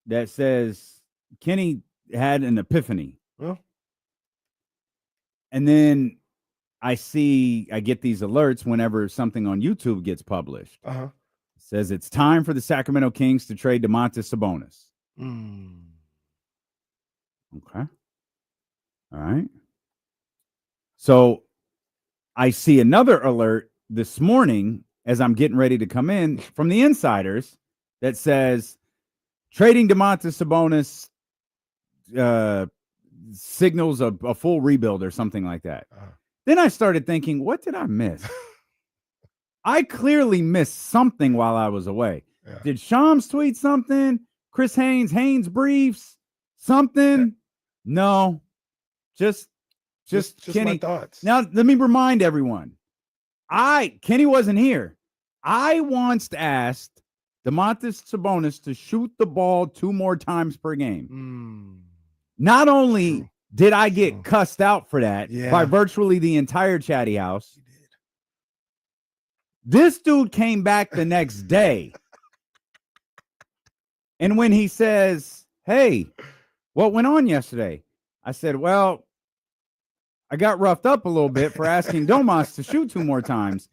that says Kenny had an epiphany. Well, And then I get these alerts whenever something on YouTube gets published. uh-huh. It says it's time for the Sacramento Kings to trade Domantas Sabonis. Okay. All right. So I see another alert this morning as I'm getting ready to come in from the insiders that says trading Domantas Sabonis signals a full rebuild or something like that. Then I started thinking, what did I miss? I clearly missed something while I was away. Yeah. Did Shams tweet something? Chris Haynes briefs, something? Yeah. No, just Kenny. My thoughts. Now, let me remind everyone. Kenny wasn't here. I once asked Domantas Sabonis to shoot the ball 2 more times per game. Not only did I get cussed out for that by virtually the entire chatty house, this dude came back the next day. And when he says, hey, what went on yesterday? I said, well, I got roughed up a little bit for asking Domas to shoot 2 more times.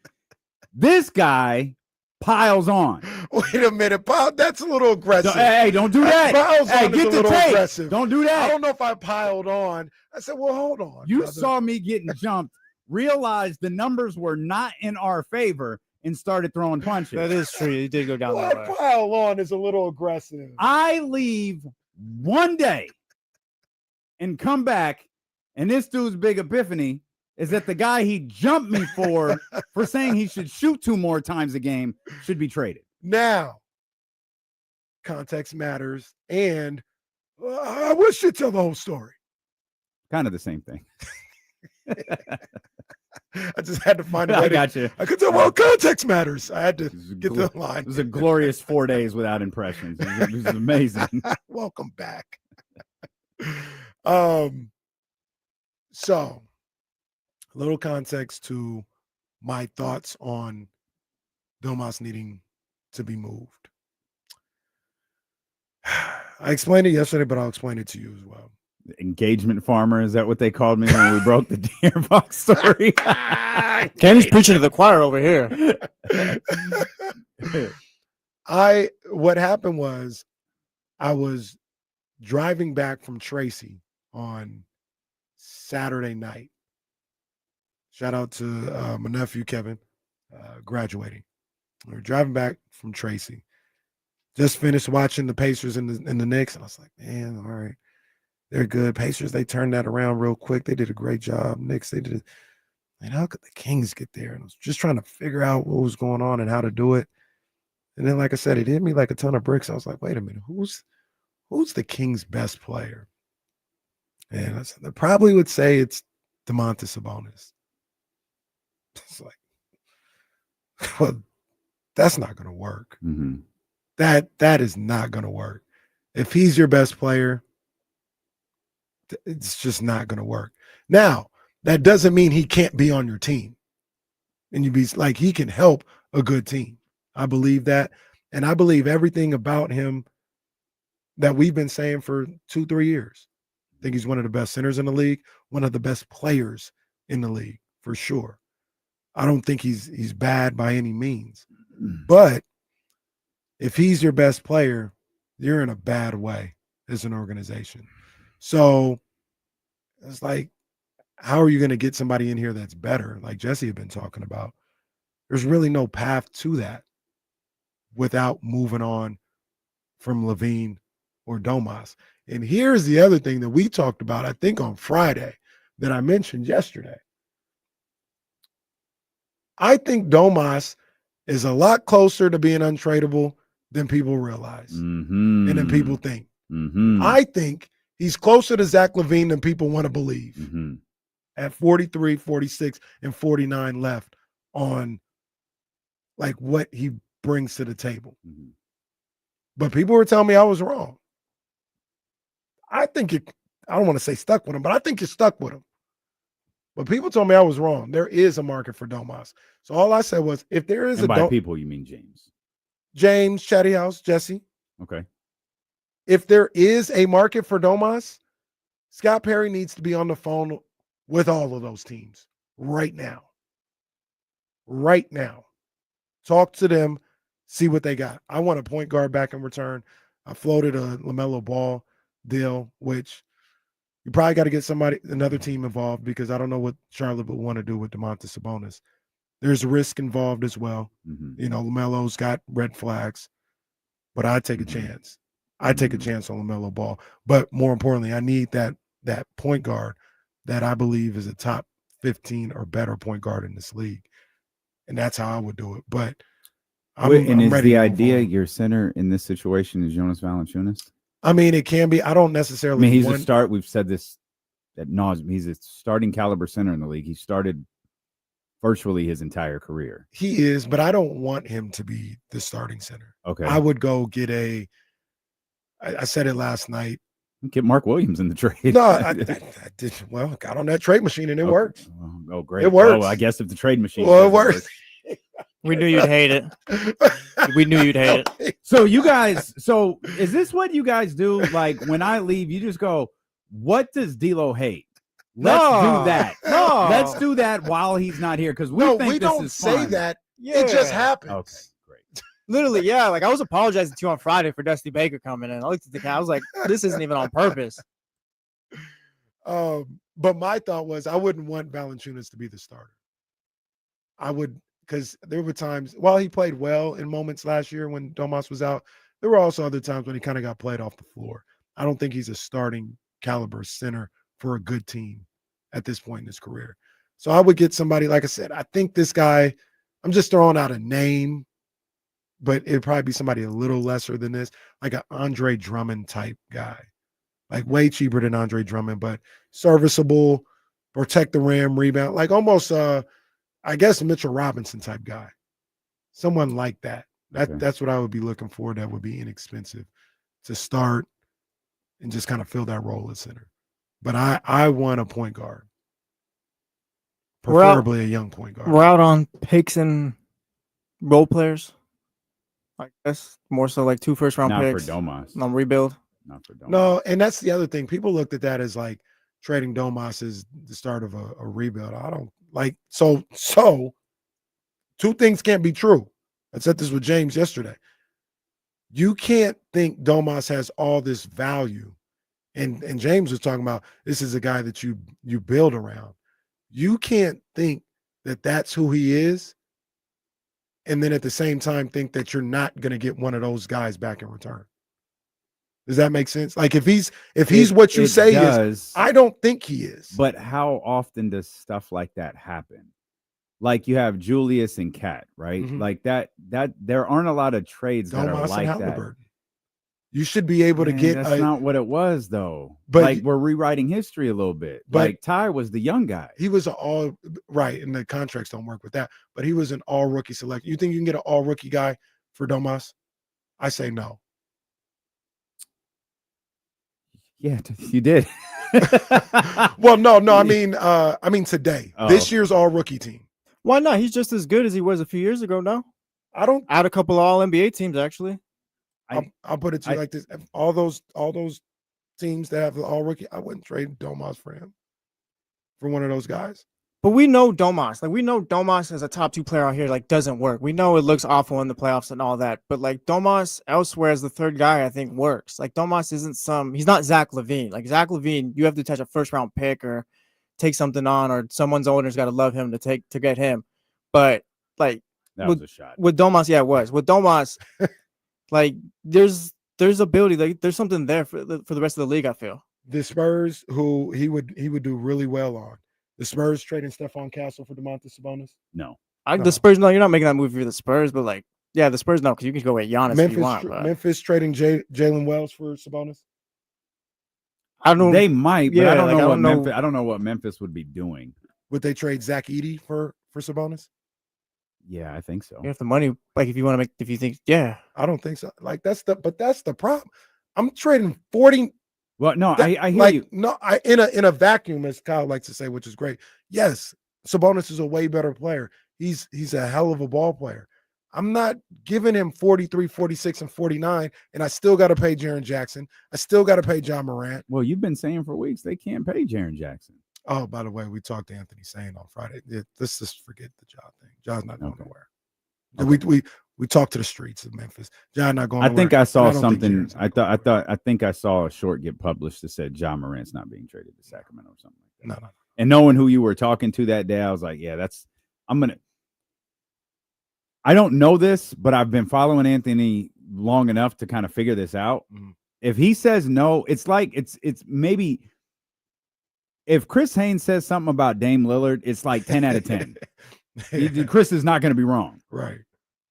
This guy piles on. Wait a minute, Paul. That's a little aggressive. Hey, don't do that. Hey, get the tape. Aggressive. Don't do that. I don't know if I piled on. I said, well, hold on. You saw me getting jumped, realized the numbers were not in our favor, and started throwing punches. That is true. You did go down that way. Pile on is a little aggressive. I leave one day and come back, and this dude's big epiphany is that the guy he jumped me for saying he should shoot 2 more times a game should be traded. Now, context matters, and I wish you'd tell the whole story. Kind of the same thing. I just had to find a way. I got you. I could tell, well, context matters. I had to get the line. It was a glorious 4 days without impressions. It was amazing. Welcome back. So, a little context to my thoughts on Domas needing to be moved. I explained it yesterday, but I'll explain it to you as well. Engagement farmer, is that what they called me when we broke the De'Aaron Fox story? Kenny's preaching to the choir over here. What happened was I was driving back from Tracy on Saturday night. Shout out to my nephew Kevin, graduating. We were driving back from Tracy. Just finished watching the Pacers and the Knicks, and I was like, man, all right. They're good. Pacers, they turned that around real quick. They did a great job. Knicks, they did. And how could the Kings get there? And I was just trying to figure out what was going on and how to do it. And then, like I said, it hit me like a ton of bricks. I was like, wait a minute, who's the Kings' best player? And I said, they probably would say it's Domantas Sabonis. It's like, well, that's not going to work. Mm-hmm. That is not going to work. If he's your best player, it's just not going to work. Now, that doesn't mean he can't be on your team. And you'd be like, he can help a good team. I believe that. And I believe everything about him that we've been saying for 2-3 years. I think he's one of the best centers in the league, one of the best players in the league, for sure. I don't think he's bad by any means. But if he's your best player, you're in a bad way as an organization. So it's like, how are you going to get somebody in here that's better, like Jesse had been talking about? There's really no path to that without moving on from Levine or Domas. And here's the other thing that we talked about, I think on Friday, that I mentioned yesterday. I think Domas is a lot closer to being untradeable than people realize and than people think. Mm-hmm. I think he's closer to Zach LaVine than people want to believe. Mm-hmm. At 43, 46, and 49 left on like what he brings to the table. Mm-hmm. But people were telling me I was wrong. I think I don't want to say stuck with him, but I think you're stuck with him. But people told me I was wrong. There is a market for Domas. So all I said was, if there is and by people, you mean James, Chatty House, Jesse. Okay. if there is a market for Domas, Scott Perry needs to be on the phone with all of those teams right now. Right now. Talk to them, see what they got. I want a point guard back in return. I floated a LaMelo Ball deal, which you probably got to get another team involved, because I don't know what Charlotte would want to do with Domantas Sabonis. There's risk involved as well. Mm-hmm. You know, LaMelo's got red flags, but I'd take a chance. I'd take a chance on LaMelo Ball. But more importantly, I need that point guard that I believe is a top 15 or better point guard in this league. And that's how I would do it. But I'm is ready the to move idea on. your center in this situation is Jonas Valanciunas? I mean, it can be. I don't necessarily. I mean, he's a start. We've said this ad nauseum. He's a starting caliber center in the league. He started virtually his entire career. He is, but I don't want him to be the starting center. Okay. I would go get I said it last night. Get Mark Williams in the trade. No, I did. Well, got on that trade machine and it worked. Oh, great. It works. Oh, I guess if the trade machine. Well, it works. We knew you'd hate it. We knew you'd hate it. So you guys, is this what you guys do? Like when I leave, you just go, what does D'Lo hate? Let's do that. No. Let's do that while he's not here, because we don't say fun. that. Yeah. It just happens. Okay, great. Literally, yeah. Like I was apologizing to you on Friday for Dusty Baker coming in. I looked at the guy. I was like, this isn't even on purpose. But my thought was I wouldn't want Valanciunas to be the starter. I would, because there were times while he played well in moments last year when Domas was out, there were also other times when he kind of got played off the floor. I don't think he's a starting caliber center for a good team at this point in his career. So I would get somebody, like I said, I think this guy, I'm just throwing out a name, but it'd probably be somebody a little lesser than this, like an Andre Drummond type guy, like way cheaper than Andre Drummond, but serviceable, protect the rim, rebound, like almost, I guess, Mitchell Robinson type guy, someone like that. That's what I would be looking for. That would be inexpensive to start and just kind of fill that role at center. But I want a point guard, preferably a young point guard. We're out on picks and role players. I guess more so like 2 first-round Not picks. for Domas. On rebuild. Not for Domas. No, and that's the other thing. People looked at that as like trading Domas as the start of a rebuild. I don't like so 2 things can't be true. I said this with James yesterday. You can't think Domas has all this value. And James was talking about this is a guy that you build around. You can't think that that's who he is, and then at the same time think that you're not going to get one of those guys back in return. Does that make sense? Like if he's what you say is, I don't think he is. But how often does stuff like that happen? Like you have Julius and Cat, right? Mhm. Like that there aren't a lot of trades that are Domas like and that. Halliburton. You should be able to get. That's not what it was, though. But like we're rewriting history a little bit. But like Ty was the young guy. He was an all right, and the contracts don't work with that. But he was an all rookie select. You think you can get an all rookie guy for Domas? I say no. Yeah, you did. Well, no. I mean today. Oh. This year's all rookie team. Why not? He's just as good as he was a few years ago. No, I don't. Add a couple of all NBA teams actually. I'll put it to you like this: all those teams that have the all rookie, I wouldn't trade Domas for him, for one of those guys. But we know Domas. Like we know Domas as a top 2 player out here. Like doesn't work. We know it looks awful in the playoffs and all that. But like Domas elsewhere as the 3rd guy, I think works. Like Domas isn't he's not Zach LaVine. Like Zach LaVine, you have to touch a 1st-round pick or take something on, or someone's owner's got to love him to get him. But like that was a shot. With Domas, yeah, it was. With Domas, like there's ability, like there's something there for the rest of the league, I feel. The Spurs, who he would do really well on. The Spurs trading Stephon Castle for Domantas Sabonis? No. The Spurs, no, you're not making that move for the Spurs, but like, yeah, the Spurs, no, because you can go with Giannis if you want. Memphis trading Jalen Wells for Sabonis? I don't know. They might, but Yeah, I don't like, know I what don't know. Memphis. I don't know what Memphis would be doing. Would they trade Zach Edey for Sabonis? Yeah, I think so. You have the money, like if you think, yeah. I don't think so. Like that's the problem. I'm trading 40. Well, no, I hear like, you. No, in a vacuum, as Kyle likes to say, which is great. Yes, Sabonis is a way better player. He's a hell of a ball player. I'm not giving him 43, 46, and 49, and I still got to pay Jaren Jackson. I still got to pay John Morant. Well, you've been saying for weeks they can't pay Jaren Jackson. Oh, by the way, we talked to Anthony Sane on Friday. Let's just forget the Ja thing. Ja's not going nowhere. Okay. We talked to the streets of Memphis. Ja not going nowhere. I think I saw something. I think I saw a short get published that said John Morant's not being traded to Sacramento or something like that. No. And knowing who you were talking to that day, I was like, yeah, I don't know this, but I've been following Anthony long enough to kind of figure this out. Mm-hmm. If he says no, it's like it's maybe if Chris Haynes says something about Dame Lillard, it's like 10 out of 10. Chris is not going to be wrong. Right.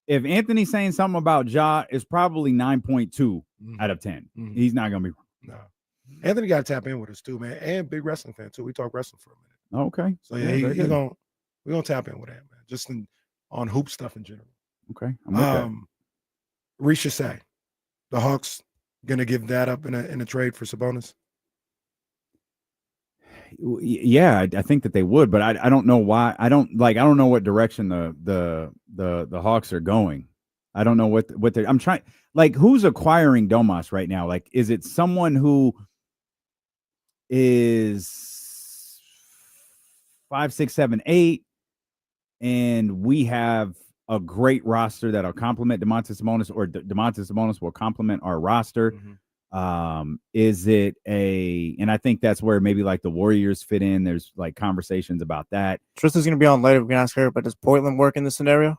If Anthony's saying something about Ja, it's probably 9.2 out of 10. Mm-hmm. He's not going to be wrong. No. Anthony got to tap in with us too, man. And big wrestling fan too. We talk wrestling for a minute. Okay. So yeah, we're gonna tap in with him, man. Just on hoop stuff in general. Okay. I'm with that. Risha say the Hawks gonna give that up in a trade for Sabonis. Yeah, I think that they would, but I don't know why. I don't know what direction the Hawks are going. I don't know what they're. I'm trying. Like, who's acquiring Domas right now? Like, is it someone who is 5, 6, 7, 8, and we have a great roster that'll complement Domantas Sabonis, or Domantas Sabonis will complement our roster? Mm-hmm. Is it and I think that's where maybe like the Warriors fit in. There's like conversations about that. Tristan's going to be on later. We can ask her, but does Portland work in this scenario?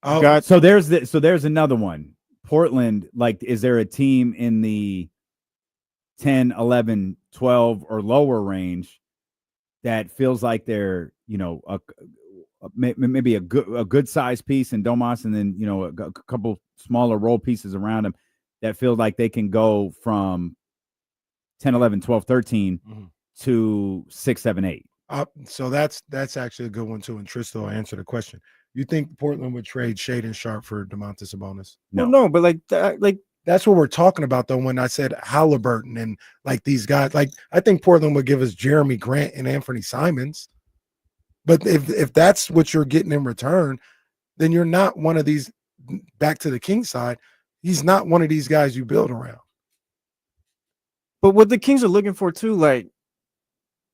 Oh, so there's another one. Portland, like, is there a team in the 10, 11, 12 or lower range that feels like they're, maybe a good size piece in Domas, and then, a couple smaller role pieces around them that feel like they can go from 10, 11, 12, 13 to 6, 7, 8. So that's actually a good one too. And Tristan will answer the question. You think Portland would trade Shaedon Sharpe for Domantas Sabonis? No, well, no, but that's what we're talking about though. When I said Halliburton and like these guys, like I think Portland would give us Jeremy Grant and Anthony Simons. But if that's what you're getting in return, then you're not one of these. Back to the Kings side, he's not one of these guys you build around. But what the Kings are looking for too, like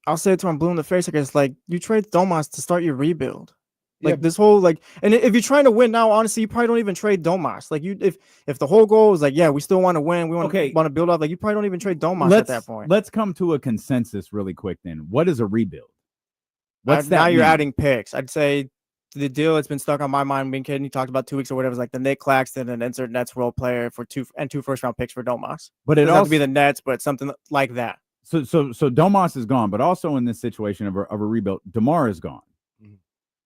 I'll say it to him blue in the face, I guess, like you trade Domas to start your rebuild. Like this whole and if you're trying to win now, honestly, you probably don't even trade Domas. Like if the whole goal is like, yeah, we still want to win, we want to build up, like you probably don't even trade Domas at that point. Let's come to a consensus really quick then. What is a rebuild? What's that now mean? You're adding picks. I'd say the deal that's been stuck on my mind, being kidding, he talked about 2 weeks or whatever, is like the Nick Claxton and insert Nets role player for 2 first-round picks for Domas. But it doesn't have to be the Nets, but something like that. So Domas is gone, but also in this situation of a rebuild, DeMar is gone.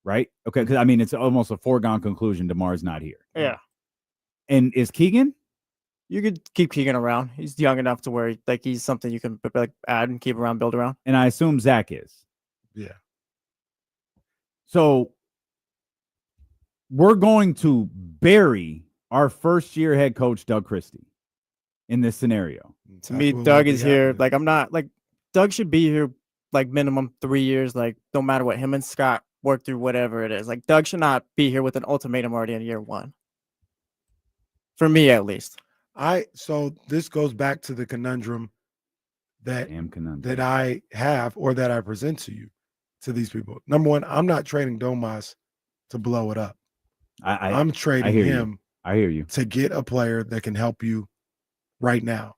Right? Okay, because I mean it's almost a foregone conclusion DeMar's not here. Yeah. And is Keegan? You could keep Keegan around. He's young enough to where like he's something you can like add and keep around, build around. And I assume Zach is. Yeah. So we're going to bury our first-year head coach, Doug Christie, in this scenario. To me, Doug is here. Like, I'm not like Doug should be here like minimum 3 years. Like, no matter what, him and Scott work through whatever it is. Like, Doug should not be here with an ultimatum already in year 1. For me, at least. So this goes back to the conundrum that I have, or that I present to you, to these people. Number one, I'm not trading Domas to blow it up. I'm trading him. I hear you. To get a player that can help you right now.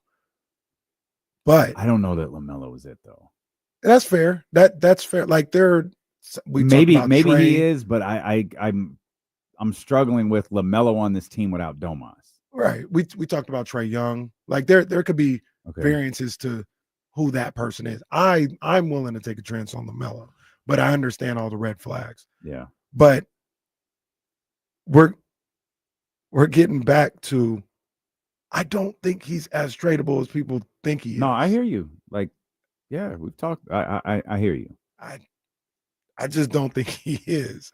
But I don't know that LaMelo is it though. That's fair. That's fair. Like maybe he is, but I'm struggling with LaMelo on this team without Domas. Right. We talked about Trae Young. Like there could be variances to who that person is. I'm willing to take a chance on LaMelo, but I understand all the red flags. Yeah. But we're getting back to, I don't think he's as tradable as people think he is. No, I hear you. Like, yeah, we've talked. I hear you. I just don't think he is.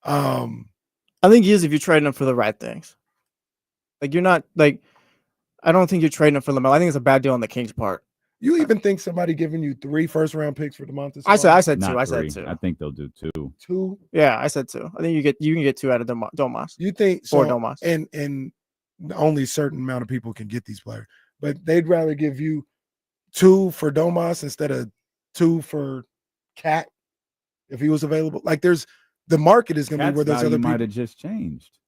I think he is if you're trading him for the right things. Like, you're not like, I don't think you're trading him for LaMelo. I think it's a bad deal on the Kings' part. You even think somebody giving you 3 first-round picks for Domantas? I said Not two. I three. said two. I think they'll do 2. 2. Yeah, I said two. I think you can get 2 out of Domas. You think For so? Domas. And only a certain amount of people can get these players, but they'd rather give you 2 for Domas instead of 2 for Cat if he was available. Like the market is going to be Cat's where there's value other might people. have just changed.